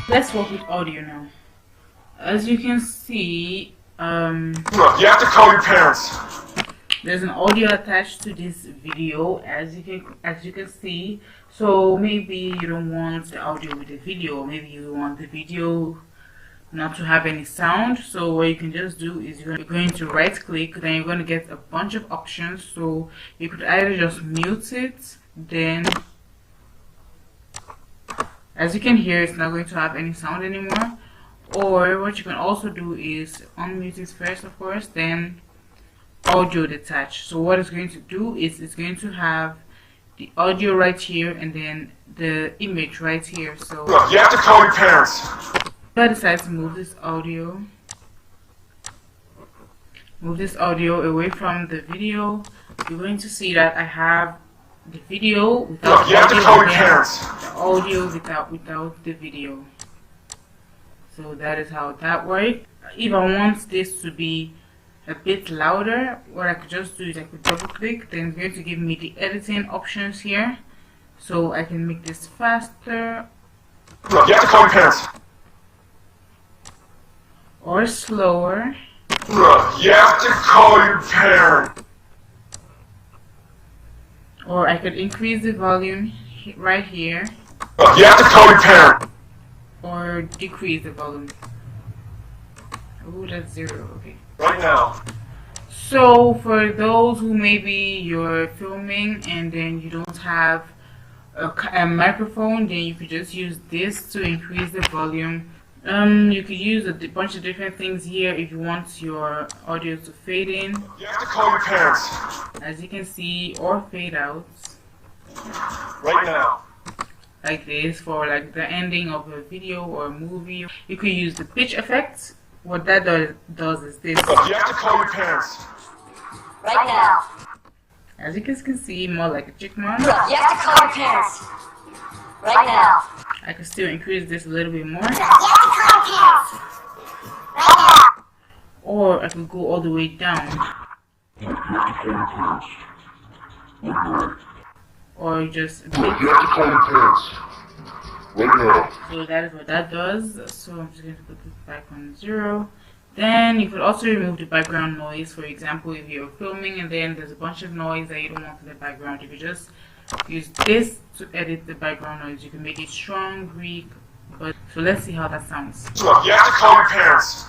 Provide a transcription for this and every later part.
Let's work with audio now. As you can see, Look, you have to call your parents. there's an audio attached to this video, as you can see. So maybe you don't want the audio with the video, maybe you want the video not to have any sound. So what you can just do is you're going to right click, then you're going to get a bunch of options. So you could either just mute it, then as you can hear, it's not going to have any sound anymore. Or what you can also do is unmute it first, of course, then audio detach. So what it's going to do is it's going to have the audio right here and then the image right here. So Look, you have to call your parents. if I decide to move this audio away from the video, you're going to see that I have the video without Look, you have to call your parents. the audio without the video. So that is how that works. If I want this to be a bit louder, what I could just do is I could double click, then it's going to give me the editing options here. So I can make this faster Look, you have to call your parents. or slower. Look, you have to call your parents. Or I could increase the volume right here Look, you have to call your parents. or decrease the volume. Oh, that's 0, okay. Right now. So for those who maybe you're filming and then you don't have a microphone, then you could just use this to increase the volume. You could use a bunch of different things here if you want your audio to fade in, You have to call your parents. as you can see, or fade out, Right now. like this for like the ending of a video or a movie. You could use the pitch effect. What that does is this. Look, you have to call your parents. Right now. As you guys can see, more like a chipmunk. Look, you have to call your parents. Right now. I could still increase this a little bit more, You have to call your parents. Right now. or I could go all the way down, or just a bit. You have to call your parents. Right now. So that is what that does. So I'm just going to put this back on 0. Then you could also remove the background noise. For example, if you're filming and then there's a bunch of noise that you don't want in the background, you could just use this to edit the background noise. You can make it strong, weak, but so let's see how that sounds. Look, you have to call your parents.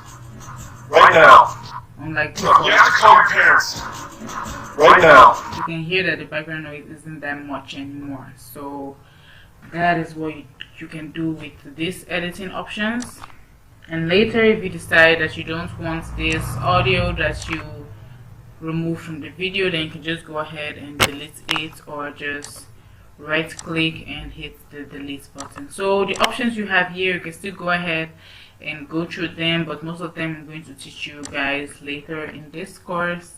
Right now. Unlike Look, you before, have to call your parents. Right now. you can hear that the background noise isn't that much anymore. So that is what you can do with these editing options. And later, if you decide that you don't want this audio that you remove from the video, then you can just go ahead and delete it, or just right click and hit the delete button. So the options you have here, you can still go ahead and go through them, but most of them I'm going to teach you guys later in this course.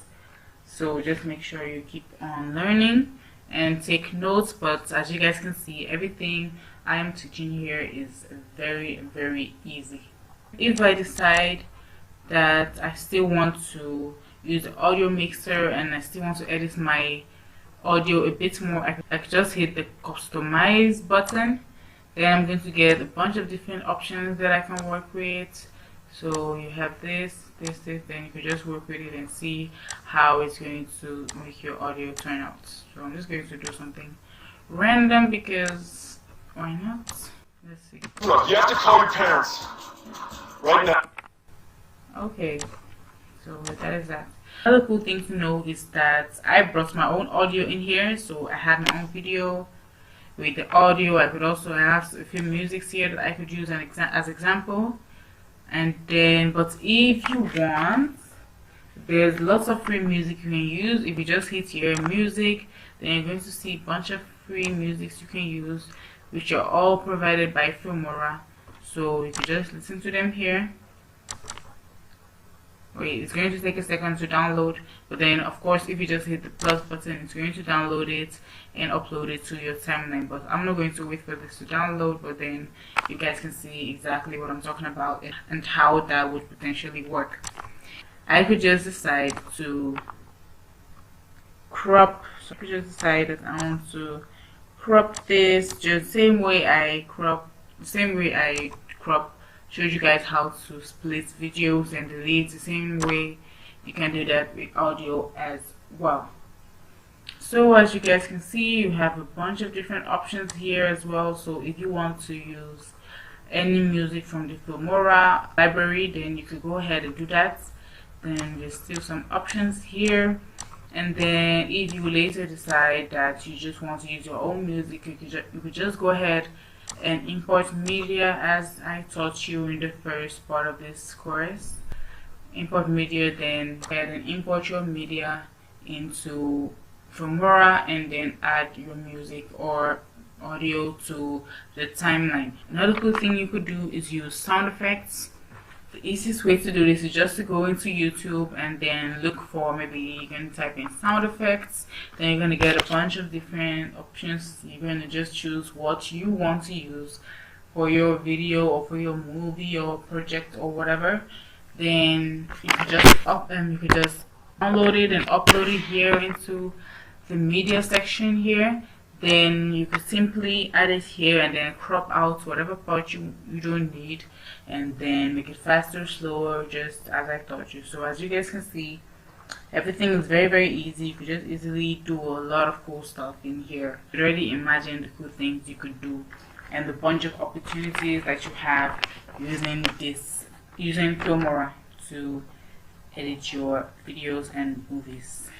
So just make sure you keep on learning and take notes. But as you guys can see, everything I am teaching here is very, very easy. If I decide that I still want to use the audio mixer and I still want to edit my audio a bit more, I can just hit the customize button. Then I'm going to get a bunch of different options that I can work with. So you have this, then you can just work with it and see how it's going to make your audio turn out. So I'm just going to do something random because why not? Let's see. Look, you have to call your parents. Right now. Okay, so that is that. Another cool thing to know is that I brought my own audio in here, so I had my own video with the audio. I could also have a few musics here that I could use as example. And then, but if you want, there's lots of free music you can use. If you just hit here music, then you're going to see a bunch of free musics you can use, which are all provided by Filmora. So you can just listen to them here. Wait, it's going to take a second to download, but then of course if you just hit the plus button, it's going to download it and upload it to your timeline. But I'm not going to wait for this to download, but then you guys can see exactly what I'm talking about and how that would potentially work. I could just decide to crop, so I could just decide that I want to crop this just the same way I crop crop, showed you guys how to split videos and delete the same way. You can do that with audio as well. So as you guys can see, you have a bunch of different options here as well. So if you want to use any music from the Filmora library, then you could go ahead and do that. Then there's still some options here. And then if you later decide that you just want to use your own music, you could just go ahead and import media, as I taught you in the first part of this course. Import media, then go ahead and import your media into Filmora and then add your music or audio to the timeline. Another cool thing you could do is use sound effects. The easiest way to do this is just to go into YouTube and then look for, maybe you can type in sound effects, then you're going to get a bunch of different options. You're going to just choose what you want to use for your video or for your movie or project or whatever. Then you can just download it and upload it here into the media section here. Then you could simply add it here and then crop out whatever part you don't need, and then make it faster, slower, just as I taught you. So as you guys can see, everything is very easy. You could just easily do a lot of cool stuff in here. You already imagine the cool things you could do and the bunch of opportunities that you have using Filmora to edit your videos and movies.